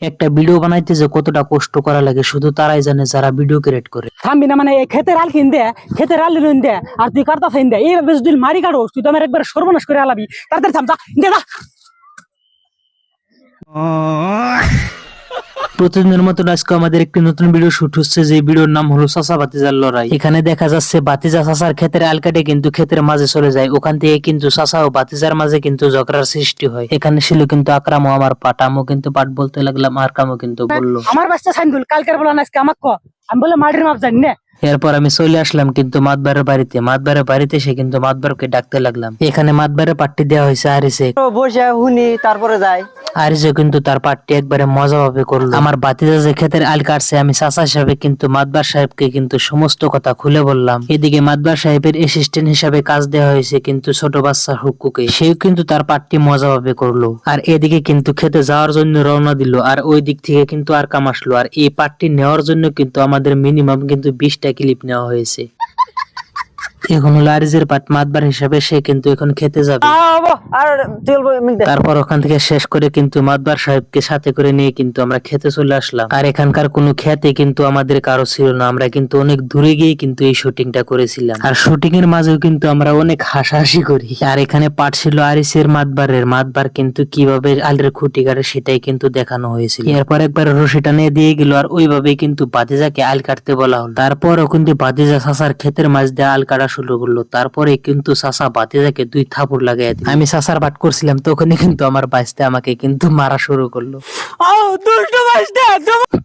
একটা ভিডিও বানাইতে যে কতটা কষ্ট করা লাগে শুধু তারাই জানে যারা ভিডিও ক্রিয়েট করে। থামবি না মানে ক্ষেতের আল কিন দে, ক্ষেতের আল লইন দে, আর তুই কারতা ফাইন দে, এইভাবে যদি মারি কাটো তুই তো আমার একবার সর্বনাশ করে আলাবি। তাড়াতাড়ি থাম, যা দে যা। প্রতিদিনের মতো আজকে আমাদের একটি নতুন ভিডিও শুট হচ্ছে, যে ভিডিওর নাম হলো চাচা ভাতিজার লড়াই। এখানে দেখা যাচ্ছে ভাতিজা চাচার ক্ষেতের আল কাটে কিন্তু ক্ষেতের মাঝে চলে যায়, ওখান থেকে কিন্তু চাচা ও ভাতিজার মাঝে কিন্তু ঝগড়ার সৃষ্টি হয়। এখানে ছিল কিন্তু আকরামও আমার পাট, আমও কিন্তু পাট বলতে লাগলাম, আর কামও কিন্তু বললো আমার বাচ্চা সাইন্দুল কালকের বলা না আজকে আমাক ক, আমি বলে মাটির মাপ জানি না। এরপর আমি চলে আসলাম কিন্তু মাতবারের বাড়িতে। মাতবারের বাড়িতে এসে কিন্তু মাতবারকে ডাকতে লাগলাম। এখানে মাতবারের পাট্টি দেওয়া হয়েছে আরিসে, বসে হুনি তারপরে যাই। আরিসে কিন্তু তার পাট্টি একবারে মজা ভাবে করলো। আমার ভাতিজা যে ক্ষেতের আল কাটছে, আমি চাচা হিসাবে কিন্তু মাতবার সাহেবকে কিন্তু সমস্ত কথা খুলে বললাম। এদিকে মাতবার সাহেবের অ্যাসিস্ট্যান্ট হিসাবে কাজ দেওয়া হয়েছে কিন্তু ছোট বাচ্চা হুক্কুকে, সেও কিন্তু তার পাট্টি মজা ভাবে করলো। আর এদিকে কিন্তু খেতে যাওয়ার জন্য রওনা দিল, আর ওই দিক থেকে কিন্তু আর কাম আসলো। আর এই পাট্টি নেওয়ার জন্য কিন্তু আমাদের মিনিমাম কিন্তু 20টা ক্লিপ নেওয়া হয়েছে। এখন হলো আরিজের পাট মাতবার হিসাবে সে কিন্তু এখন খেতে যাবে। আর চলবো মিনিট। তারপর ওখান থেকে শেষ করে কিন্তু মাতবার সাহেবকে সাথে করে নিয়ে কিন্তু আমরা খেতে চলে আসলাম। আর এখানকার কোনো খেতে কিন্তু আমাদের কারো ছিল না, আমরা কিন্তু অনেক দূরে গিয়ে কিন্তু এই শুটিংটা করেছিলাম। আর শুটিং এর মাঝেও কিন্তু আমরা অনেক হাসাহাসি করি। আর এখানে পাট ছিল আরিসের মাতবারের, মাতবার কিন্তু কিভাবে আলের খুঁটি কাটে সেটাই কিন্তু দেখানো হয়েছিল। এরপর একবার রশিটা নিয়ে দিয়ে গেল, আর ওইভাবে কিন্তু ভাতিজাকে আল কাটতে বলা হলো। তারপরও কিন্তু ভাতিজা চাচার ক্ষেতের মাঝ দিয়ে আল কাটা শুরু করলো। তারপরে কিন্তু চাচা ভাতিজাকে 2 থাপড় লাগাই দিল। আমি চাচার বাট করছিলাম, তখনই কিন্তু আমার বাইসতে আমাকে কিন্তু মারা শুরু করলো।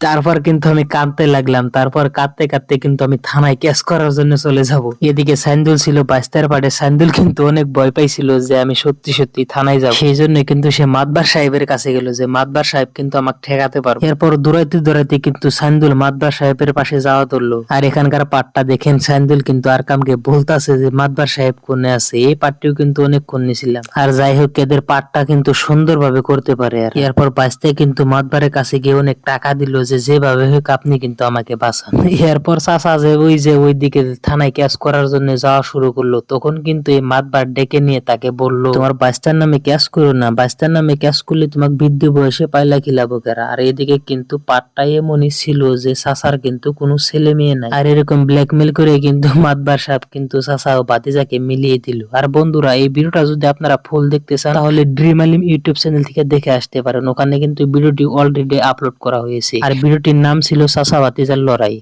তারপর কিন্তু আমি কাঁদতে লাগলাম। তারপর কাঁদতে কাঁদতে কিন্তু আমি থানায় কেস করার জন্য চলে যাব। এদিকে সাইন্দুল ছিল বাইস্তার পাড়ে। সাইন্দুল কিন্তু অনেক ভয় পাইছিল যে আমি সত্যি সত্যি থানায় যাব, সেই জন্য কিন্তু সে মাতবার সাহেবের কাছে গেল যে মাতবার সাহেব কিন্তু আমাকে ঠেকাতে পারবে। এরপর দৌড়াইতে দৌড়াইতে কিন্তু সাইন্দুল মাতবার সাহেবের পাশে যাওয়া ধরলো। আর এখানকার পাটটা দেখেন, সাইন্দুল কিন্তু আর কামকে বলতাছে যে মাতবার সাহেব কোনে আছে। এই পাটটিও কিন্তু অনেক নিছিলাম। আর যাই হোক, এদের পাটটা কিন্তু সুন্দরভাবে করতে পারে। আর এরপর বাঁচতে কিন্তু মাতবারের কাছে গিয়ে অনেক টাকা দিল যে যেভাবে হোক আপনি কিন্তু আমাকে বাঁচান। এরপর চাচা যে ওই দিকে থানায় কেস করার জন্য যাওয়া শুরু করলো, তখন কিন্তু এই মাতবার ডেকে নিয়ে তাকে বললো, তোমার বাস্তার নামে কেস করো না, বাস্তার নামে কেস করলে তোমাকে বৃদ্ধ বয়সে পাইলা খিলাবো কেরা। আর এদিকে কিন্তু পাটটাই এমনই ছিল যে চাচার কিন্তু কোনো ছেলে মেয়ে নাই। আর এরকম ব্ল্যাকমেল করে কিন্তু মাতবার সাহেব কিন্তু চাচা ও ভাতিজাকে মিলিয়ে দিল। আর বন্ধুরা, এই ভিডিওটা যদি আপনারা ফুল দেখতে চান তাহলে ড্রিম আলিম ইউটিউব চ্যানেল থেকে দেখে আসতে পারেন। ওখানে কিন্তু ভিডিওটি অলরেডি আপলোড করা হয়েছে। আর ভিডিওটির নাম ছিল চাচা ভাতিজার লড়াই।